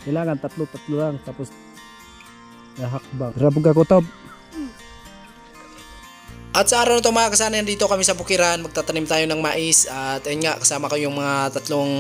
Kailangan tatlo lang tapos hakbang. Rabog ako to. At sa araw na ito mga kasanayan, dito kami sa bukiran, magtatanim tayo ng mais. At ayun nga, kasama ko yung mga tatlong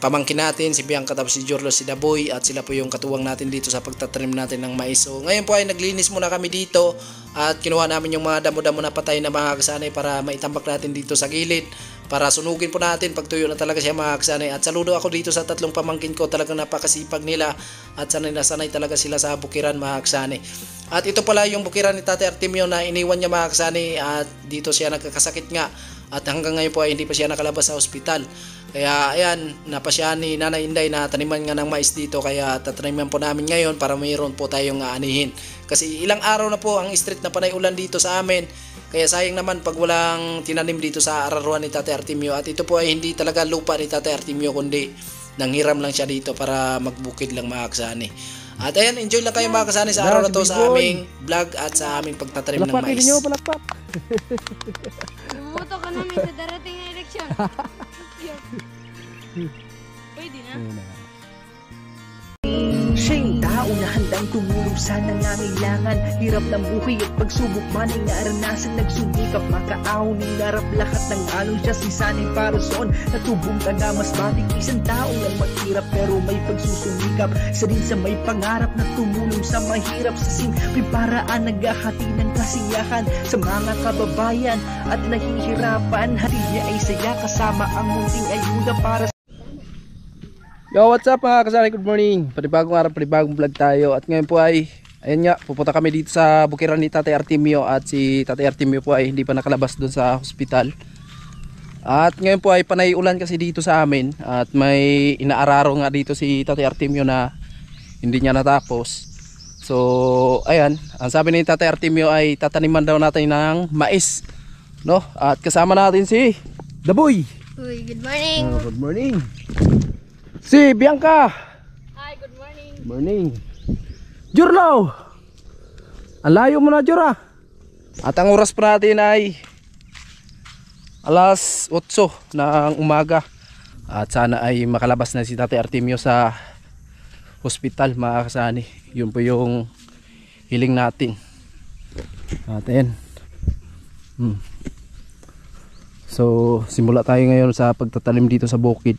pamangkin natin, si Bianca, tapos si Jorlo, si Daboy. At sila po yung katuwang natin dito sa pagtatanim natin ng mais. So ngayon po ay naglinis muna kami dito. At kinuha namin yung mga damo-damo na patay na mga kasanay para maitambak natin dito sa gilid. Para sunugin po natin pag tuyo na talaga siya mga kasanay. At saludo ako dito sa tatlong pamangkin ko, talagang napakasipag nila. At sanay na sanay talaga sila sa bukiran mga kasanay. At ito pala yung bukiran ni Tate Artemio na iniwan niya mga kasani, at dito siya nagkakasakit nga. At hanggang ngayon po ay hindi pa siya nakalabas sa ospital. Kaya ayan, napasya ni Nanay Inday na taniman nga ng mais dito. Kaya tataniman po namin ngayon para mayroon po tayong aanihin. Kasi ilang araw na po ang street na panay ulan dito sa amin. Kaya sayang naman pag walang tinanim dito sa araruan ni Tate Artemio. At ito po ay hindi talaga lupa ni Tate Artemio, kundi nanghiram lang siya dito para magbukid lang mga kasani. At ayan, enjoy lang kayo mga kasani sa araw na to sa aming vlog at sa aming pagtatanim ng mais. Palakpak. Bumoto ka namin sa darating na eleksyon. Pwede na. Siya'y tao na handang tumulong sa nangangailangan. Hirap ng buhay at pagsubok man ay naranasan. Nagsumikap makaaw ni narap lahat ng alon siya sisanay para soon. Natubong ka na mas matik isang tao lang maghirap pero may pagsusumikap. Isa din sa may pangarap na tumulong sa mahirap. Sa simpleng paraan naghahati ng kasiyahan sa mga kababayan at nahihirapan. Hatid niya ay saya kasama ang munting ayuda para sa Yo, what's up mga kasari? Good morning. Panibagong araw, panibagong vlog tayo. At ngayon po ay, ayun nga, pupunta kami dito sa bukiran ni Tate Artemio. At si Tate Artemio po ay hindi pa nakalabas doon sa hospital. At ngayon po ay panay ulan kasi dito sa amin. At may inaararo nga dito si Tate Artemio na hindi niya natapos. So, ayan, ang sabi ni Tate Artemio ay tataniman daw natin ng mais, no? At kasama natin si Daboy. Uy, good morning. Good morning. Si Bianca. Hi, good morning. Good morning. Jorlo. Ang layo mo na, Jora. At ang oras pa natin ay alas 8 ng umaga. At sana ay makalabas na si Tate Artemio sa hospital mga kasani. Yun po yung hiling natin. At ayan. So simula tayo ngayon sa pagtatanim dito sa bukid.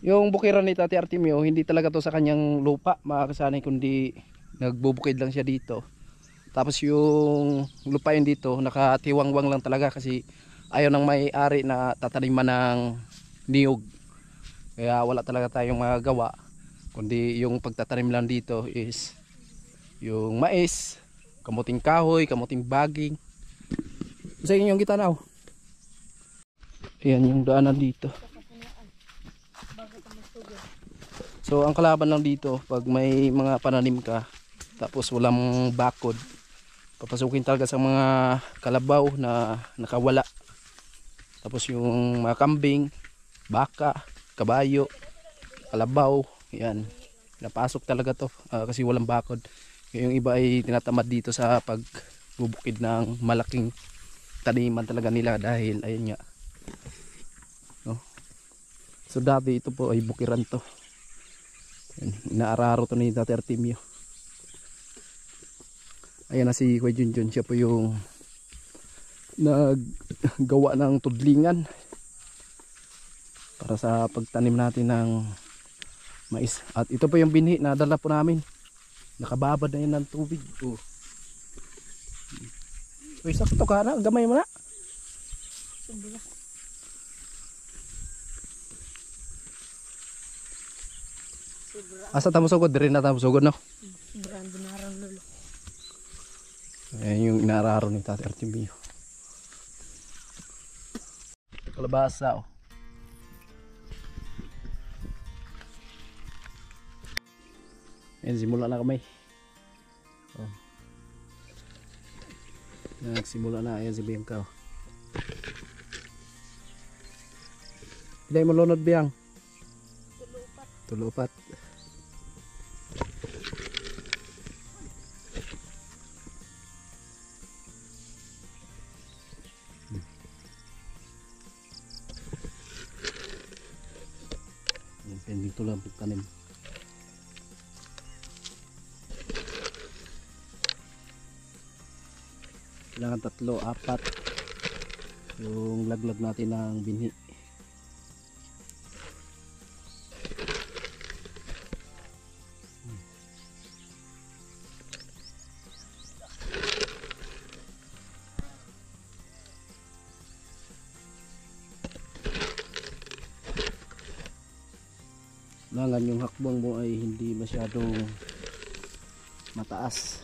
Yung bukiran ni Tate Artemio, hindi talaga to sa kanyang lupa mga kasani, kundi nagbubukid lang siya dito. Tapos yung lupa yun dito nakatiwangwang lang talaga kasi ayaw ng may-ari na tataniman ng niyog. Kaya wala talaga tayong magagawa, kundi yung pagtatanim lang dito is yung mais, kamuting kahoy, kamuting baging. Sa inyong gitanaw. Ayan yung daanan dito. So ang kalaban lang dito pag may mga pananim ka tapos walang bakod, papasukin talaga sa mga kalabaw na nakawala. Tapos yung mga kambing, baka, kabayo, kalabaw, yan, napasok talaga to kasi walang bakod. Yung iba ay tinatamad dito sa pagbubukid ng malaking taniman talaga nila dahil ayun nga, no? So dati ito po ay bukiran to. Inaararo to ni Tate Artemio. Ayan na si Kuya Junjun, siya po yung naggawa ng tudlingan para sa pagtanim natin ng mais. At ito po yung binhi na dala po namin. Nakababad na yun ng tubig. Uy, sakto ka na, gamay mo na. Asa tamo sugod, dire na tamo sugod, no? Sobrang binarang lolo. Ayan yung inaararo ni Tate Artemio. Kalabasa, oh. Ayan, simula na kami. Oh. Nagsimula na, ayan si Bianca, oh. Pilay mo lunod, Biang? Tulupat. dito lang pagtanim. Kailangan 3, 4 yung laglag natin ng binhi. Kailangan yung hakbang mo ay hindi masyadong mataas.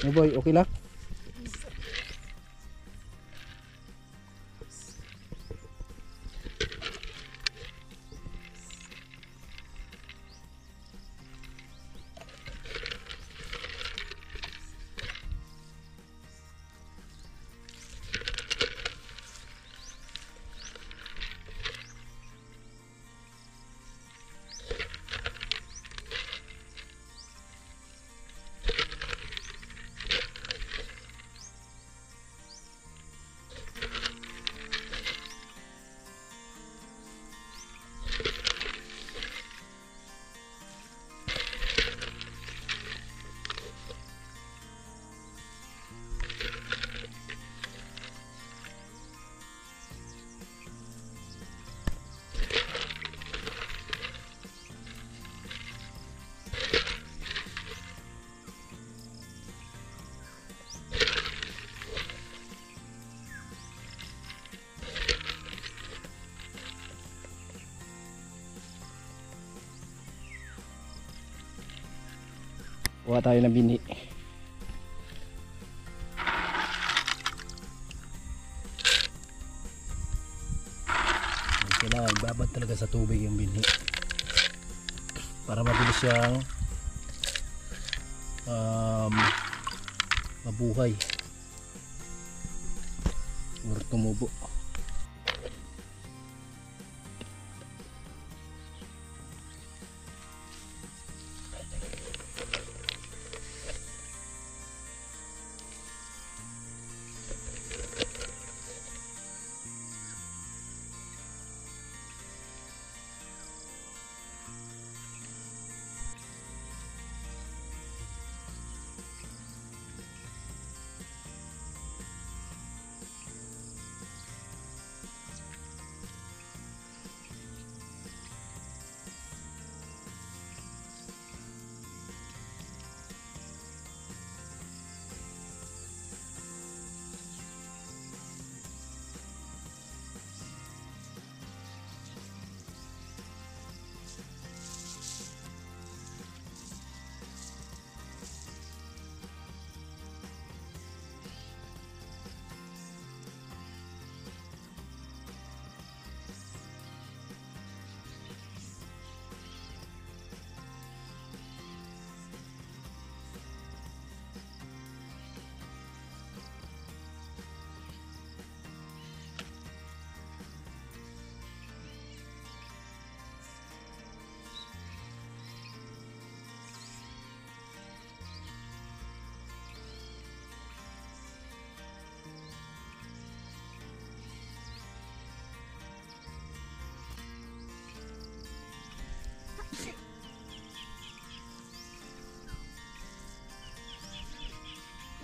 Oh boy, okay lang? Kuha tayo ng binhi. Kailangan babad talaga sa tubig yung binhi para mabilis siyang mabuhay or tumubo.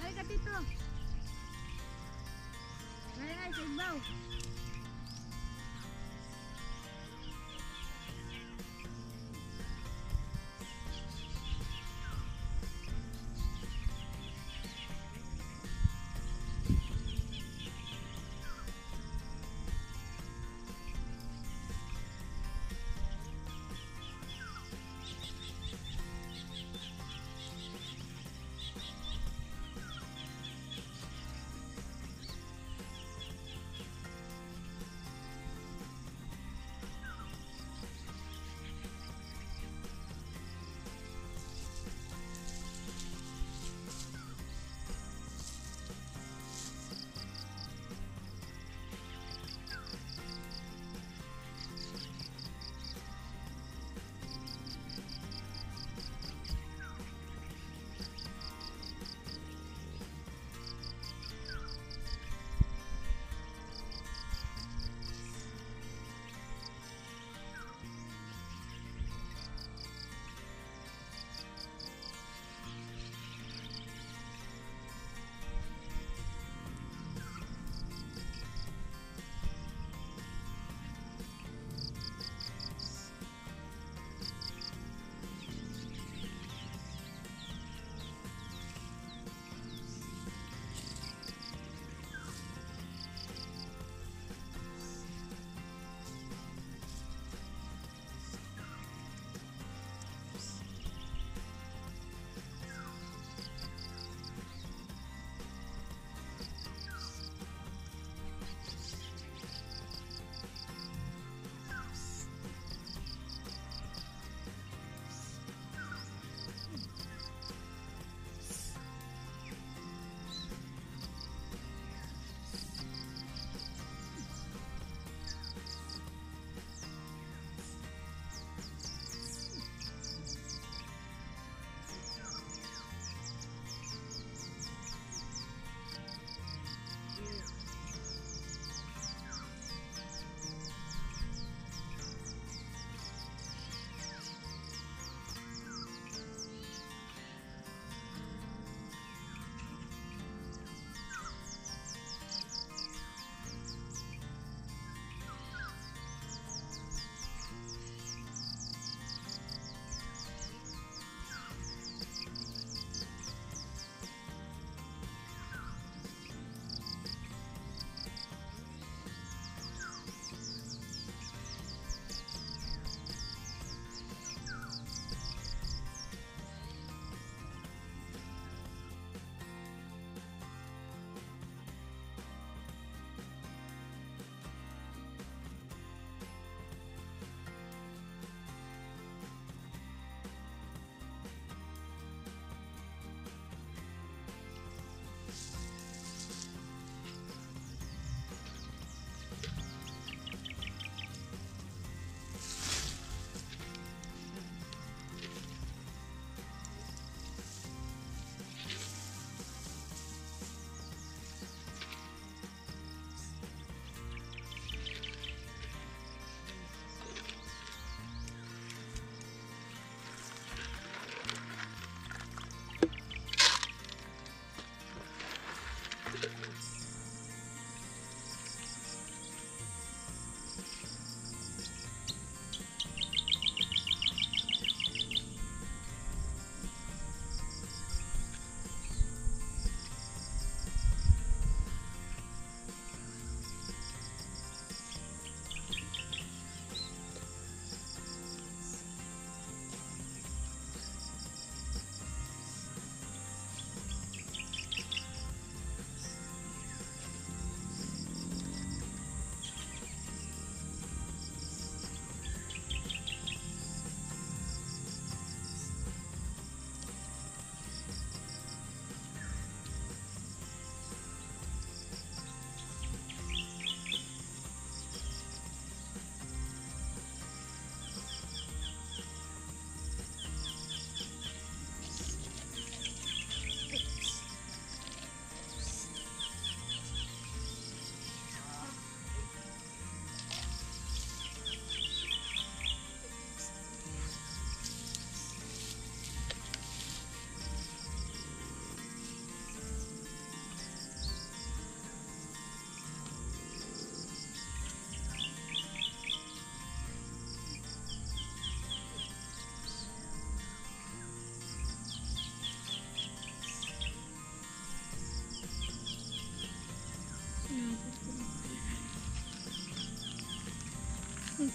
Lari ka dito. Lari nga sa ibaw.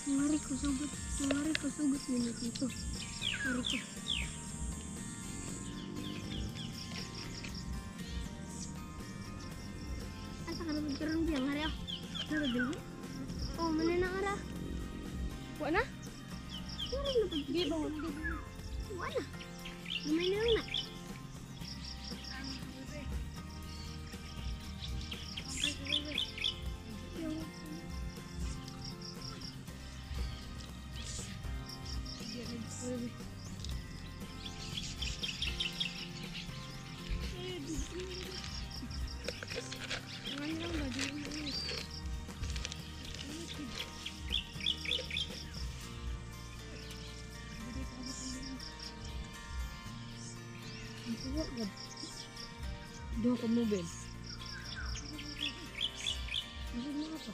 Ngari ko sugot. Ngari ko sugot nila dito. Ngari ko. Asa ka na magkaroon diyan? Ngari ako. Ngari din mo? Oo, mana na ngara. Wala na? Ngari na pag di ba? Wala. Lumay na lang na. Doon ka mo, Ben. Ano mo ka pa?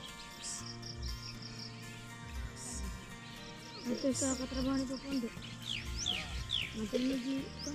Ito sa katrabaho ni Papondo. Matay na di ka.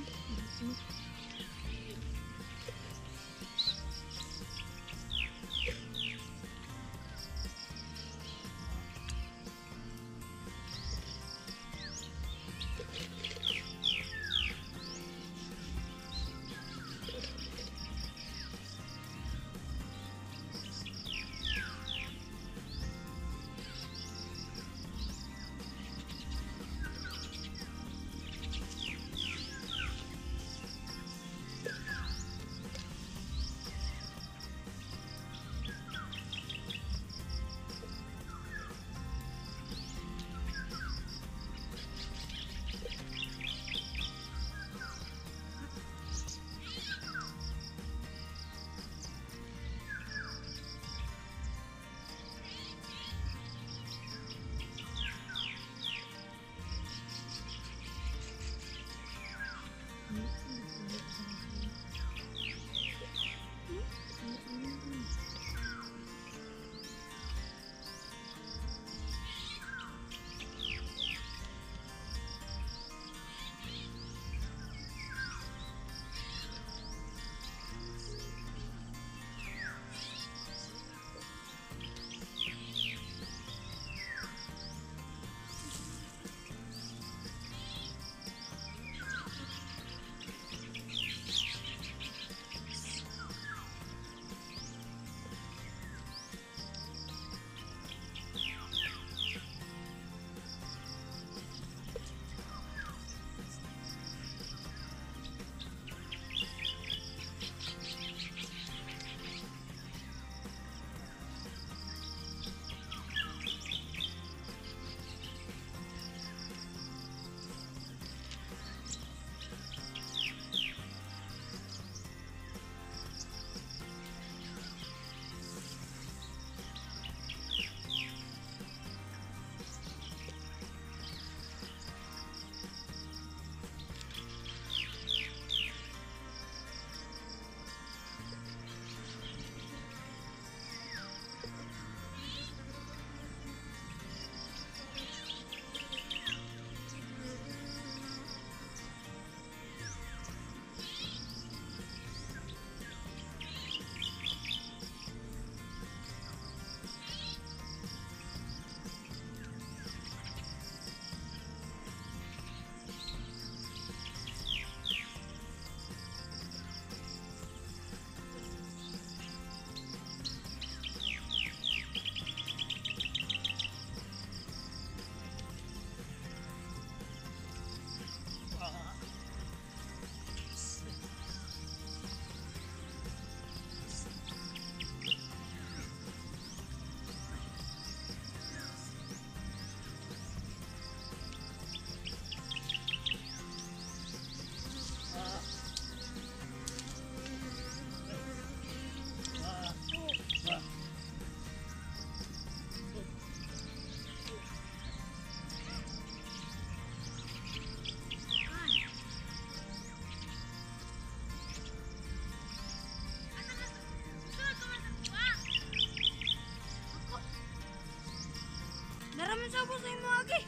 Naraman sa po sa imo agi.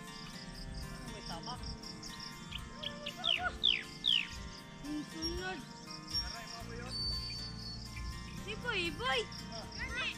May tama. Ang sunod. Aray, mo yun. Si Boy, Gani.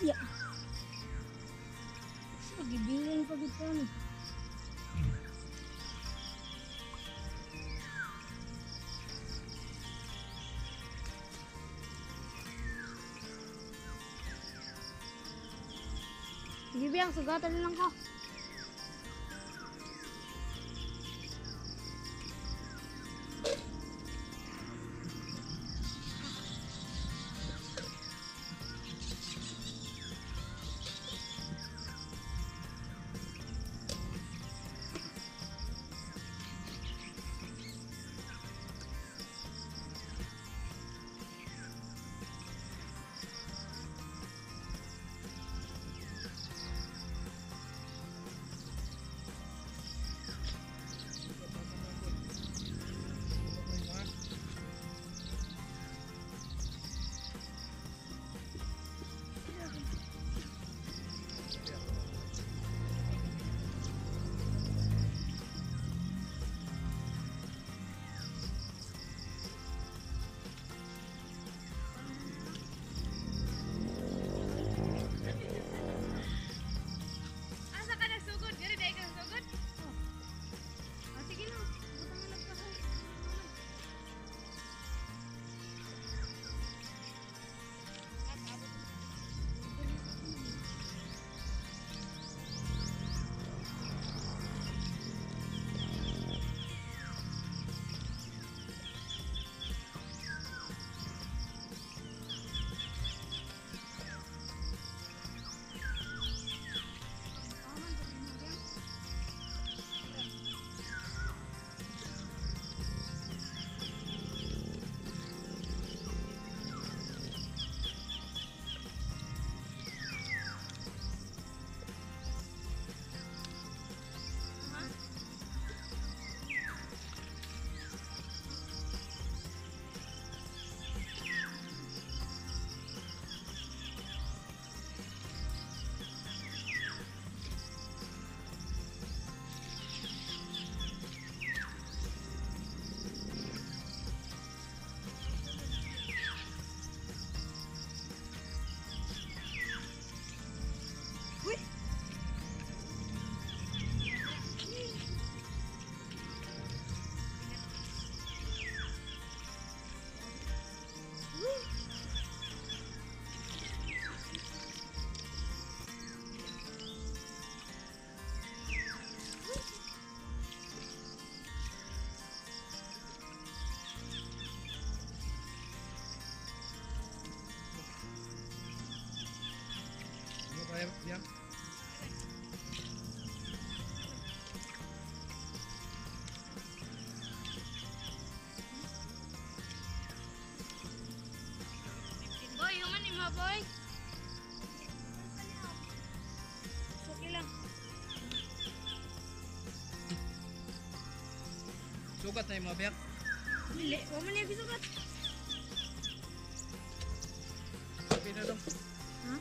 Ya. Pagibilan pa dito ano. Sige biyang, sugatan na lang ko. Boy, human ni mo boy. Okay lang. Sugat na yung mga biyak. Dili, wa man niya gisugat. Okay na lang. Ha?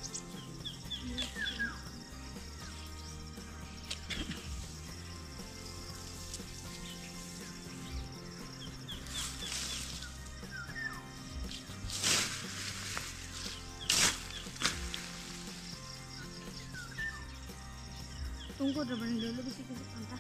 Tungkod ra ba ng lolo bisig sa kanta?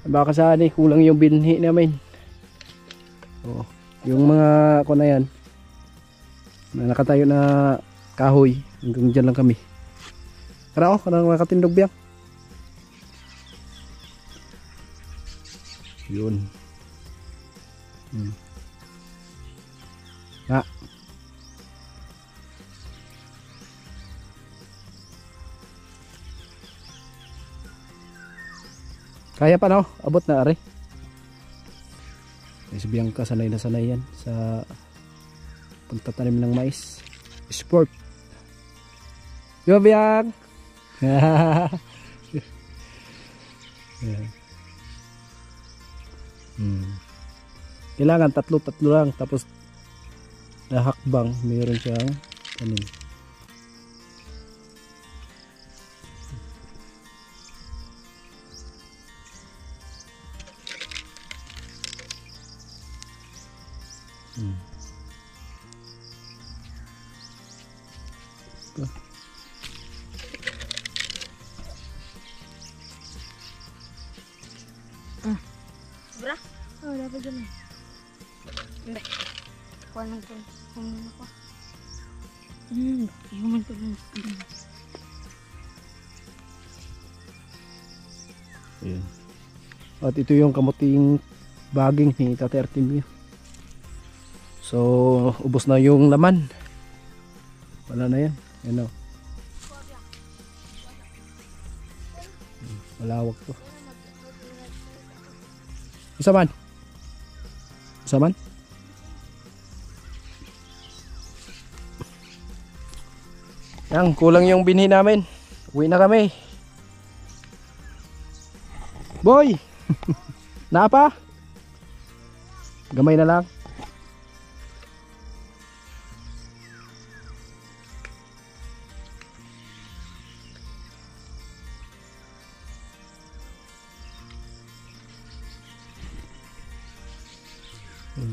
Baka saan kulang yung binhi namin. Oh, yung mga ako na yan na nakatayo na kahoy, hanggang dyan lang kami. Tara oh, kanang nakatindog biyak. Yun. Ha. Kaya pa no? Abot na are. Si Bianca sanay na sanay yan sa pagtatanim ng mais. Sport. Yo Biang. Kailangan tatlo lang, tapos nahakbang mayroon siyang tanim. Sobra? Oo, dapat dyan eh. Hindi. Kuha lang ito. Kumain ako. Iuman ko lang. Ayan. At ito yung kamuting baging ni Tate Artemio. So, ubos na yung laman. Wala na yan. Yan o. Malawak to. Isa man? Isa man? Yan, kulang yung binhi namin. Uwi na kami. Boy! Napa? Gamay na lang.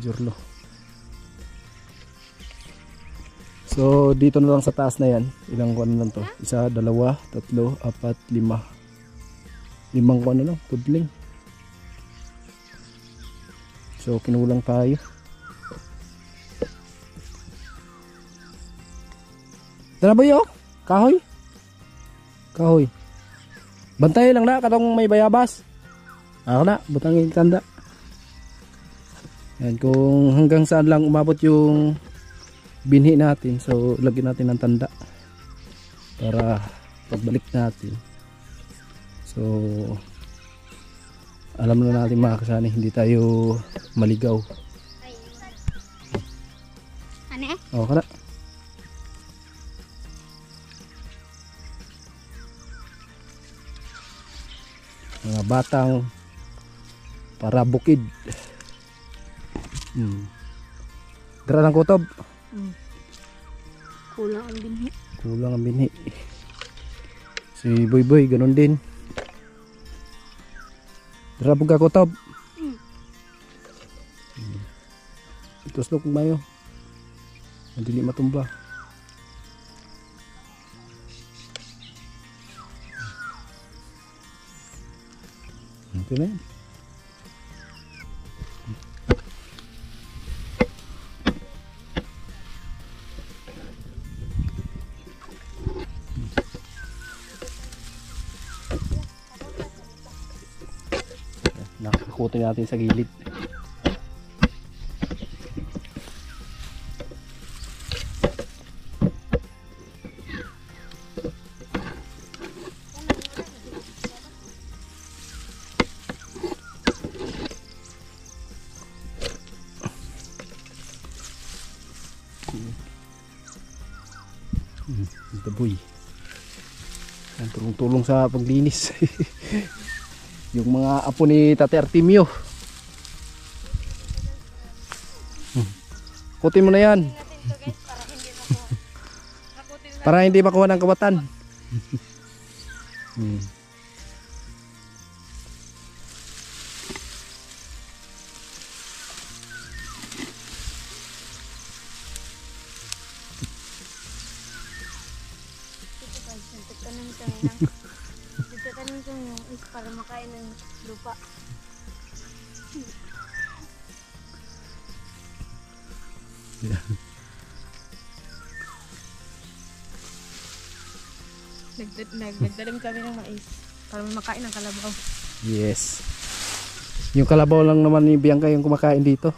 Jurlo. So dito na lang sa taas na yan. Ilang kuwan lang to? Isa, dalawa, tatlo, apat, lima. Limang kuwan na lang, pudling. So kinulang tayo. Tara ba yun? Kahoy? Kahoy. Bantay lang na katong may bayabas. Ako na, butangin tanda. Yan, kung hanggang saan lang umabot yung binhi natin, so lagyan natin ng tanda para pagbalik natin. So alam na natin mga kasani, hindi tayo maligaw. Ano eh? O, kana. Mga batang para bukid. Dara ng kutob. Kulang ang binhi. Kulang ang binhi. Si Boy Boy ganun din. Dara buga kutob. Ituslok mayo. Madili matumba. Ito na yan. Nakakutin natin sa gilid. Daboy. Tulong-tulong sa paglinis. Yung mga apo ni Tate Artemio. Kutin mo na yan. Para hindi makuha ng kabatan. Tanim ko yung is para makain ng lupa. Nagtanim kami ng mais para makain ng kalabaw. Yes. Yung kalabaw lang naman ni Bianca yung kumakain dito.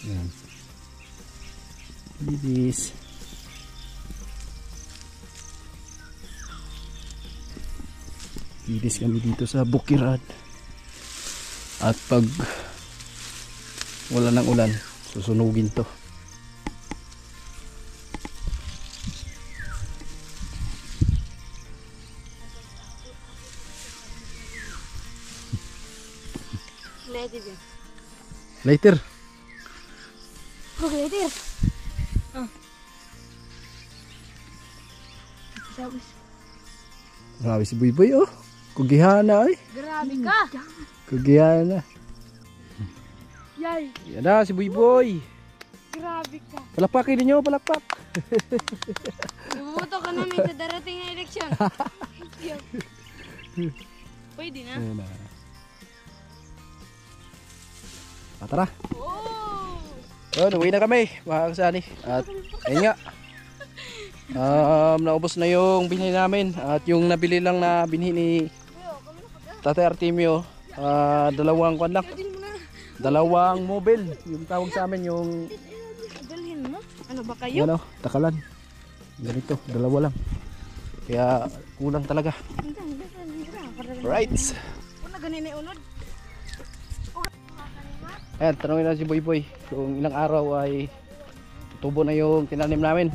Yan. Bibis. Bibis kami dito sa Bukiran. At pag wala ng ulan, susunugin to. Later yan. Later. Okay, later. Sabis. Grabe si Buy oh. Kugihana ay. Grabe ka. Kugihana. Yay. Yan na si Buy. Grabe ka. Palakpakin ninyo, palakpak. Bumuto ka namin sa darating na eleksyon. Pwede na. Ayan na. Tara. Oh! Yun, uwi na kami mga kasani. At ayun nga. Naubos na yung binhi namin. At yung nabili lang na binhi ni Tatay Artemio, dalawang kwan lang. Dalawang mobile. Yung tawag sa amin yung Dalhin mo? Ano ba kayo? ano, takalan. Ganito, dalawa lang. Kaya kulang talaga. Right. Una ganin na unod. Ayan, tanongin na si Boy kung ilang araw ay tubo na yung tinanim namin.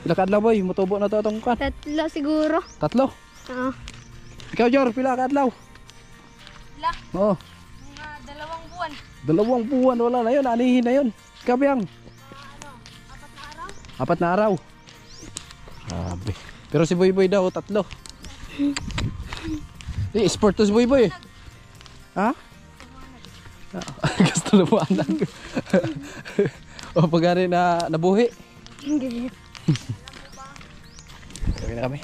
Ilang kadlaw Boy, mutubo na to itong kan? 3 siguro. 3? Oo. Ikaw Jor, pila kadlaw? Pila? Oo. Mga 2 buwan. 2 buwan, wala na yun, anihin na yun. Ikaw Biyang? 4 na araw. Grabe. Pero si Boy daw, 3. Sport to si Boy. Ha? Gusto na po anak. O pag na nabuhi. Hindi. Gawin na kami.